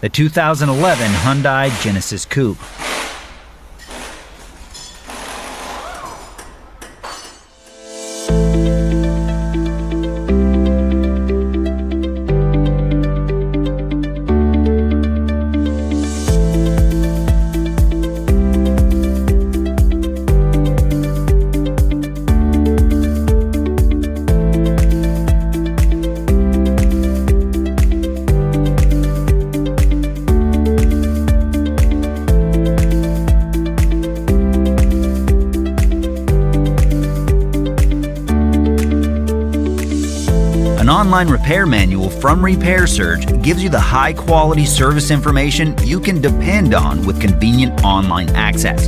The 2011 Hyundai Genesis Coupe. An online repair manual from Repair Surge gives you the high-quality service information you can depend on with convenient online access.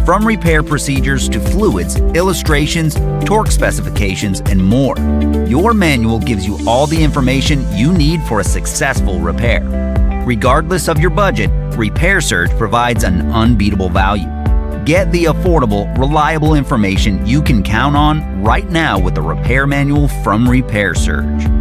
From repair procedures to fluids, illustrations, torque specifications, and more, your manual gives you all the information you need for a successful repair. Regardless of your budget, Repair Surge provides an unbeatable value. Get the affordable, reliable information you can count on right now with the repair manual from Repair Surge.